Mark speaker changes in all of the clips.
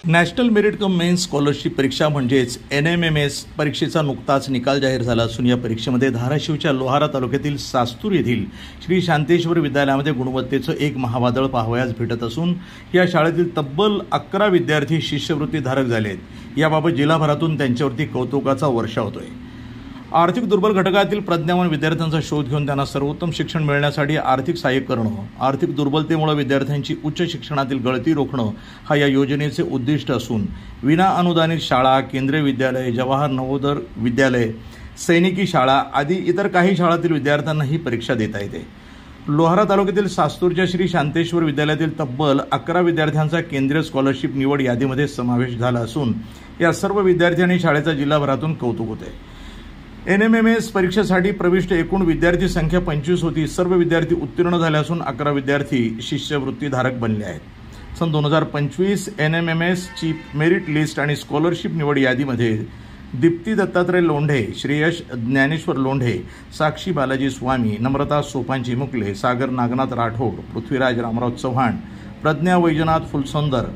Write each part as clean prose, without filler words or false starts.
Speaker 1: National merit कम men's scholarship परीक्षा म्हणजेच NMMS परीक्षेचा नुकताच निकाल जाहीर झाला असून या परीक्षेमध्ये धाराशिवच्या लोहारा तालुक्यातील सास्तूर येथील श्री शांतेश्वर विद्यालयामध्ये गुणवत्तेचं एक महावादळ पाहावयास भेटत असून या शाळेतील तब्बल 11 विद्यार्थी शिष्यवृत्तीधारक झाले आहेत। याबाबत जिल्हाभरातून त्यांच्यावरती कौतुकाचा वर्षा होतोय। आर्थिक दुर्बल घटकातील प्रज्ञावान विद्यार्थ्यांचा शोध घेऊन त्यांना सर्वोत्तम शिक्षण मिळण्यासाठी आर्थिक सहाय्य करणं, आर्थिक दुर्बलतेमुळे विद्यार्थ्यांची उच्च शिक्षणातील गळती रोखणं हा या योजनेचे उद्दिष्ट असून विना अनुदानित शाळा, केंद्रीय विद्यालय, जवाहर नवोदय विद्यालय, सैनिकी शाळा आदी इतर काही शाळांतील विद्यार्थ्यांना ही परीक्षा देता येते। लोहारा तालुक्यातील सास्तूरच्या श्री शांतेश्वर विद्यालयातील तब्बल 11 विद्यार्थ्यांचा केंद्रीय स्कॉलरशिप निवड यादीमध्ये समावेश झाला असून या सर्व विद्यार्थ्यांनी शाळेचा जिल्हाभरातून कौतुक होते। NMMS परीक्षेसाठी प्रविष्ट एकूण विद्यार्थी संख्या 25 होती। सर्व विद्यार्थी उत्तीर्ण झाले असून 11 विद्यार्थी शिष्यवृत्तीधारक बनले आहेत। सन 2025 NMMS ची मेरिट लिस्ट आणि स्कॉलरशिप निवड यादीमध्ये दीप्ती दत्तात्रय लोंढे, श्रेयश ज्ञानेश्वर लोंढे, साक्षी बालाजी स्वामी, नम्रता सोपांची मुकले, सागर नागनाथ राठोड, पृथ्वीराज रामराव चव्हाण, प्रज्ञा वैजनाथ फुलसुंदर,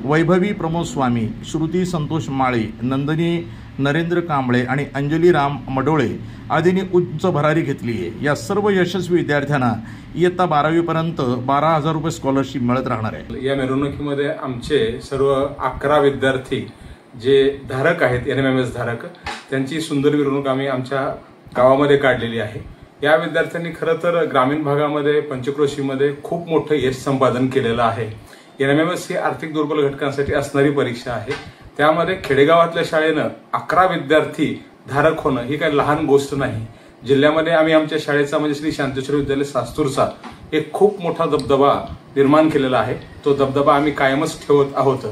Speaker 1: वैभवी प्रमोद स्वामी, श्रुती संतोष माळी, नंदिनी नरेंद्र कांबळे आणि अंजली राम मडोळे आदींनी उच्च भरारी घेतली आहे। या सर्व यशस्वी विद्यार्थ्यांना इयत्ता 12वी पर्यंत 12,000 रुपये स्कॉलरशिप मिळत राहणार आहे।
Speaker 2: या मिरवणुकीमध्ये आमचे सर्व 11 विद्यार्थी जे धारक आहेत, NMMS धारक, त्यांची सुंदर मिरवणूक आम्ही आमच्या गावामध्ये काढलेली आहे। या विद्यार्थ्यांनी खरं तर ग्रामीण भागामध्ये पंचक्रोशीमध्ये खूप मोठं यश संपादन केलेलं आहे। NMMS ही आर्थिक दुर्बल घटकांसाठी असणारी परीक्षा आहे। त्यामध्ये खेडेगावातल्या शाळेनं 11 विद्यार्थी धारक होणं ही काही लहान गोष्ट नाही। जिल्ह्यामध्ये आम्ही आमच्या शाळेचा म्हणजे श्री शांतेश्वर विद्यालय सास्तूरचा एक खूप मोठा दबदबा निर्माण केलेला आहे। तो दबदबा आम्ही कायमच ठेवत आहोत।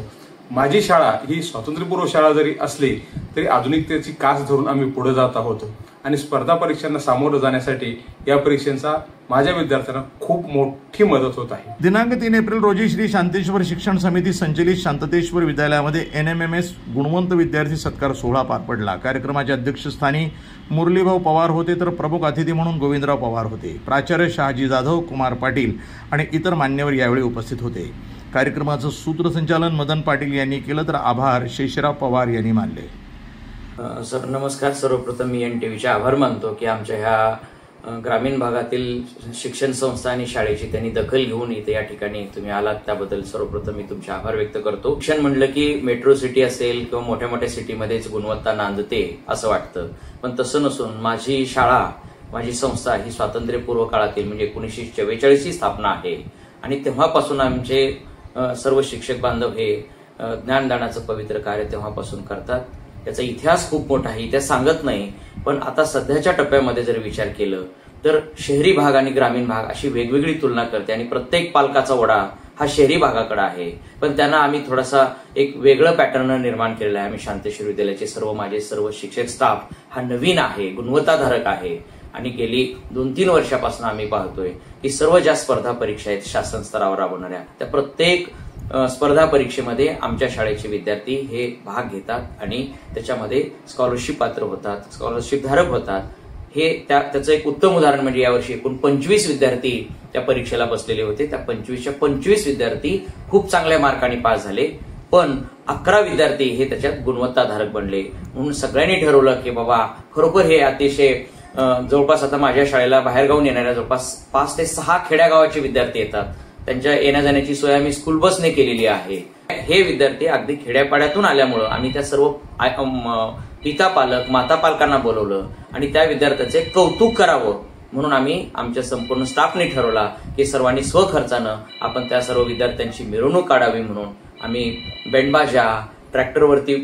Speaker 2: माझी शाळा ही स्वातंत्र्यपूर्व शाळा जरी असली तरी आधुनिकतेची कास धरून आम्ही पुढे जात आहोत आणि स्पर्धा परीक्षांना सामोरं जाण्यासाठी या परीक्षांचा माझ्या विद्यार्थ्यांना खूप मोठी मदत होत आहे।
Speaker 1: दिनांक 3 एप्रिल रोजी श्री शांतेश्वर शिक्षण समिती संचलित शांतेश्वर विद्यालयामध्ये NMMS गुणवंत विद्यार्थी सत्कार सोहळा पार पडला। कार्यक्रमाच्या अध्यक्षस्थानी मुरलीभाऊ पवार होते तर प्रमुख अतिथी म्हणून गोविंदराव पवार होते। प्राचार्य शहाजी जाधव, कुमार पाटील आणि इतर मान्यवर यावेळी उपस्थित होते। कार्यक्रमाचं सूत्रसंचालन मदन पाटील यांनी केलं तर आभार शेषराव पवार यांनी मानले।
Speaker 3: सर नमस्कार। सर्वप्रथम मी NTVचे आभार मानतो की आमच्या ह्या ग्रामीण भागातील शिक्षण संस्था आणि शाळेची त्यांनी दखल घेऊन इथे या ठिकाणी तुम्ही आलात त्याबद्दल सर्वप्रथम मी तुमचे आभार व्यक्त करतो। शिक्षण म्हणलं की मेट्रो सिटी असेल किंवा मोठ्या मोठ्या सिटीमध्येच गुणवत्ता नांदते असं वाटतं, पण तसं नसून माझी शाळा, माझी संस्था ही स्वातंत्र्यपूर्व काळातील म्हणजे 1944 ची स्थापना आहे आणि तेव्हापासून आमचे सर्व शिक्षक बांधव हे ज्ञानदानाचं पवित्र कार्य तेव्हापासून करतात। त्याचा इतिहास खूप मोठा आहे, इतिहास सांगत नाही, पण आता सध्याच्या टप्प्यामध्ये जर विचार केलं तर शहरी भाग आणि ग्रामीण भाग अशी वेगवेगळी तुलना करते आणि प्रत्येक पालकाचा ओढा हा शहरी भागाकडे आहे, पण त्यांना आम्ही थोडासा एक वेगळं पॅटर्न निर्माण केलेलं आहे। आम्ही शांतेश्वर विद्यालयाचे माझे सर्व शिक्षक स्टाफ हा नवीन आहे, गुणवत्ताधारक आहे आणि गेली 2-3 वर्षापासून आम्ही पाहतोय की सर्व ज्या स्पर्धा परीक्षा आहेत शासन स्तरावर राबवणाऱ्या त्या प्रत्येक स्पर्धा परीक्षेमध्ये आमच्या शाळेचे विद्यार्थी हे भाग घेतात आणि त्याच्यामध्ये स्कॉलरशिप पात्र होतात, स्कॉलरशिप धारक होतात। हे त्याचं एक उत्तम उदाहरण म्हणजे यावर्षी एकूण 25 विद्यार्थी त्या परीक्षेला बसलेले होते। त्या 25च्या 25 विद्यार्थी खूप चांगल्या मार्काने पास झाले, पण 11 विद्यार्थी हे त्याच्यात गुणवत्ताधारक बनले। म्हणून सगळ्यांनी ठरवलं की बाबा खरोखर हे अतिशय जवळपास आता माझ्या शाळेला बाहेरगावून येणाऱ्या जवळपास 5 ते 6 खेड्यागावाचे विद्यार्थी येतात। त्यांच्या येण्या जाण्याची सोय आम्ही स्कूल बसने केलेली आहे। हे विद्यार्थी अगदी खेड्यापाड्यातून आल्यामुळं आम्ही त्या सर्व पिता पालक, माता पालकांना बोलवलं आणि त्या विद्यार्थ्याचे कौतुक करावं म्हणून आम्ही आमच्या संपूर्ण स्टाफने ठरवला की सर्वांनी स्वखर्चानं आपण त्या सर्व विद्यार्थ्यांची मिरवणूक काढावी म्हणून आम्ही बँडबाजा, ट्रॅक्टरवरती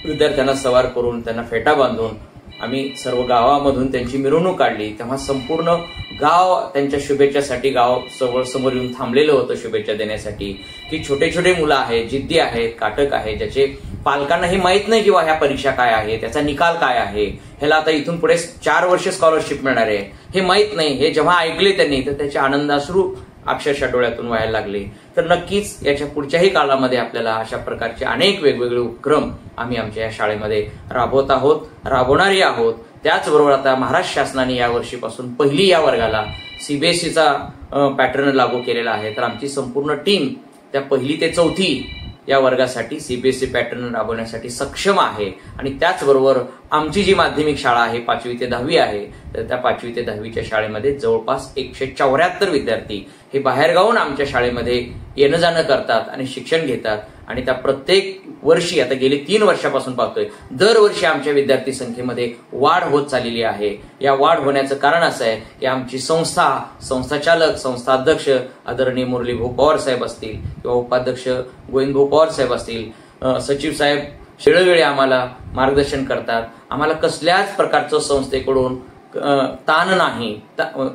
Speaker 3: विद्यार्थ्यांना सवार करून त्यांना फेटा बांधून आम्ही सर्व गावामधून त्यांची मिरवणूक काढली। तेव्हा संपूर्ण गाव त्यांच्या शुभेच्छासाठी गाव समोर येऊन थांबलेलं होतं शुभेच्छा देण्यासाठी की छोटे छोटे मुलं आहेत, जिद्दी आहेत, काटक आहेत, ज्याचे पालकांनाही माहित नाही किंवा ह्या परीक्षा काय आहे, त्याचा निकाल काय आहे, ह्याला आता इथून पुढे 4 वर्ष स्कॉलरशिप मिळणार आहे हे माहित नाही। हे जेव्हा ऐकले त्यांनी तर त्याचे आनंदाश्रू अक्षरशः डोळ्यातून व्हायला लागले। तर नक्कीच याच्या पुढच्याही काळामध्ये आपल्याला अशा प्रकारचे अनेक वेगवेगळे उपक्रम आम्ही आमच्या या शाळेमध्ये राबवत आहोत, राबवणारही आहोत। त्याचबरोबर आता महाराष्ट्र शासनाने या वर्षीपासून पहिली या वर्गाला CBSEचा पॅटर्न लागू केलेला आहे। तर आमची संपूर्ण टीम त्या 1ली ते 4थी या वर्गासाठी सीबीएसई पॅटर्न राबवण्यासाठी सक्षम आहे. आणि त्याचबरोबर आमची जी माध्यमिक शाळा आहे 5वी ते 10वी आहे, तर त्या 5वी ते 10वीच्या शाळेमध्ये जवळपास 174 विद्यार्थी हे बाहेरगावून आमच्या शाळेमध्ये येणं जाणं करतात आणि शिक्षण घेतात. आणि त्या प्रत्येक वर्षी आता गेली 3 वर्षापासून पाहतोय दरवर्षी आमच्या विद्यार्थी संख्येमध्ये वाढ होत चाललेली आहे. या वाढ होण्याचं कारण असं आहे की आमची संस्थाचालक संस्था अध्यक्ष आदरणीय मुरली भाऊ पवार साहेब असतील किंवा उपाध्यक्ष गोविंद भाऊ पवार साहेब असतील, सचिव साहेब वेळोवेळी आम्हाला मार्गदर्शन करतात. आम्हाला कसल्याच प्रकारचं संस्थेकडून ताण नाही,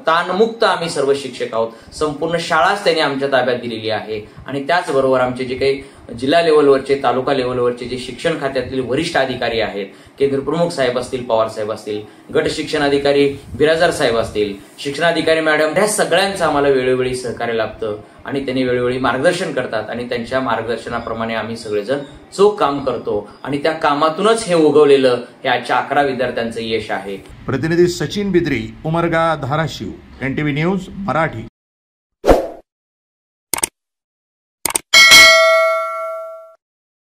Speaker 3: ताणमुक्त आम्ही सर्व शिक्षक आहोत. संपूर्ण शाळाच त्यांनी आमच्या ताब्यात दिलेली आहे. आणि त्याचबरोबर आमचे जे काही जिल्हा लेव्हलवरचे तालुका लेव्हलवरचे जे शिक्षण खात्यातील वरिष्ठ अधिकारी आहेत, केंद्र प्रमुख साहेब असतील, पवार साहेब असतील, गट शिक्षण अधिकारी बिराजदार साहेब असतील, शिक्षणाधिकारी मॅडम, या सगळ्यांचं आम्हाला वेळोवेळी सहकार्य लाभतं आणि त्यांनी वेळोवेळी मार्गदर्शन करतात. आणि त्यांच्या मार्गदर्शनाप्रमाणे आम्ही सगळेजण चोख काम करतो आणि त्या कामातूनच हे उगवलेलं हे आजच्या 11 विद्यार्थ्यांचं यश आहे.
Speaker 1: प्रतिनिधी सचिन बिद्री, उमरगा, धाराशिव, NTV न्यूज मराठी.